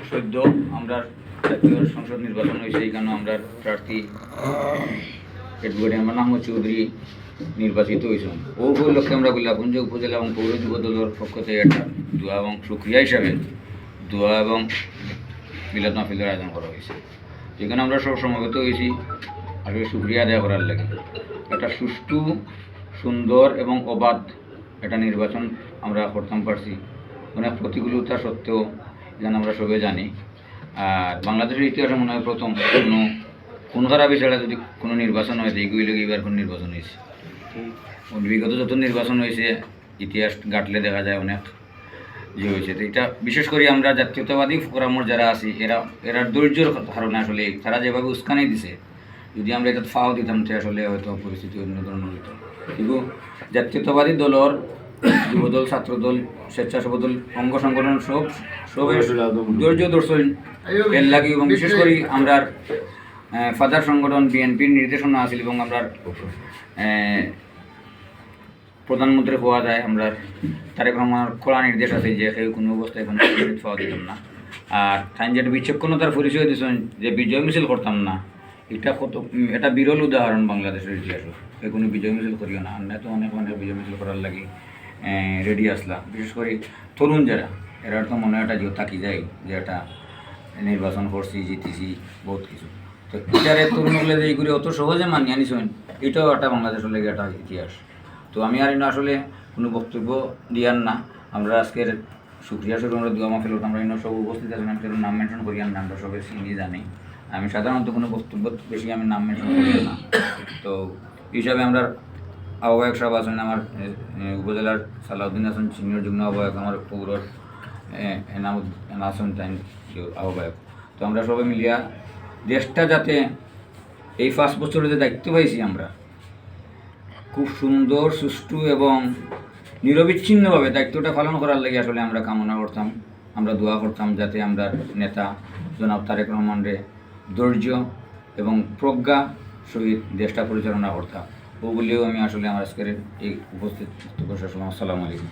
সদ্য আমরা জাতীয় সংসদ নির্বাচন হয়েছে, এখানে আমরা প্রার্থী এডভোকেট মাহমুদ চৌধুরী নির্বাচিত হয়েছেন। ও উপলক্ষে আমরা গোলাপগঞ্জ উপজেলা এবং পৌর যুব দলের পক্ষ থেকে একটা দোয়া এবং সুক্রিয়া হিসাবে দোয়া এবং মিলাদ মাহফিলের আয়োজন করা হয়েছে। এখানে আমরা সব সমবেত হয়েছি আসলে সুক্রিয়া আদায় করার লাগে। একটা সুষ্ঠু, সুন্দর এবং অবাধ একটা নির্বাচন আমরা করতাম পারছি। অনেক প্রতিকূলতা সত্ত্বেও যেন আমরা সবাই জানি। আর বাংলাদেশের ইতিহাসে মনে হয় প্রথম কোনো খারাপি ছাড়া যদি কোনো নির্বাচন হয় এইগুলি এবার কোনো নির্বাচন হয়েছে। বিগত যত নির্বাচন হয়েছে ইতিহাস ঘাটলে দেখা যায় অনেক যে হয়েছে। তো এটা বিশেষ করে আমরা জাতীয়তাবাদী ফোরামর যারা আছি এরা ধৈর্যর কারণে আসলে তারা যেভাবে উস্কানি দিছে, যদি আমরা এটা ফাও দিতাম তো আসলে হয়তো পরিস্থিতি অন্য ধরনের হইত। কিন্তু জাতীয়তাবাদী দলের যুবদল, ছাত্রদল, স্বেচ্ছাসেবক অঙ্গ সংগঠন সবের ধৈর্য দর্শন এর লাগে। এবং বিশেষ করে আমরা ফাদার সংগঠন বিএনপির নির্দেশনা আছিল এবং আমরা প্রধানমন্ত্রী হওয়া যায় আমরা তারেক রহমানের খোলা নির্দেশ আছে যে কেউ কোনো অবস্থায় কোনো পাওয়া দিতাম না। আর তাই যেটা বিচক্ষণতার পরিচয় দিয়েছেন যে বিজয় মিছিল করতাম না, এটা বিরল উদাহরণ বাংলাদেশের ইতিহাসে। কোনো বিজয় মিছিল করিও না, আমরা তো অনেক বিজয় মিছিল করার লাগে রেডি আসলা। বিশেষ করে তরুণ যারা এরা তো মনে একটা জিও থাকি যায় যে একটা নির্বাচন করছি, জিতেছি, বহুত কিছু। তো এটারে তরুণগুলো যে এইগুলি অত সহজে মানিয়ে আনিছেন, এটাও একটা বাংলাদেশের লেগে একটা ইতিহাস। তো আমি আর আসলে কোনো বক্তব্য দিয়ার না। আমরা আজকের সুক্রিয়া স্বরূপ আমরা দোয়া মাহফিল আমরা সব উপস্থিত আছেন, আমি নাম মেনশন করি না, আমরা সবাই চিনি জানি। আমি সাধারণত কোনো বক্তব্য বেশি আমি নাম মেনশন করি না। তো হিসাবে আমরা আহ্বায়ক সাহেব আছেন আমার উপজেলার সালাউদ্দিন হাসান সিনিয়র যুগ্ম আহ্বায়ক, আমার পৌরর হাসান টাইম আহ্বায়ক। তো আমরা সবাই মিলিয়া দেশটা যাতে এই 5 বছরে যে দায়িত্ব পাইছি আমরা খুব সুন্দর, সুষ্ঠু এবং নিরবিচ্ছিন্নভাবে দায়িত্বটা পালন করার লাগে আসলে আমরা কামনা করতাম, আমরা দোয়া করতাম যাতে আমরা নেতা জনাব তারেক রহমানরে ধৈর্য এবং প্রজ্ঞা সহিত দেশটা পরিচালনা করতাম। ওগুলিও আমি আসলে আমার আজকের এই উপস্থিত বক্তব্য শেষ করলাম। আসসালামু আলাইকুম।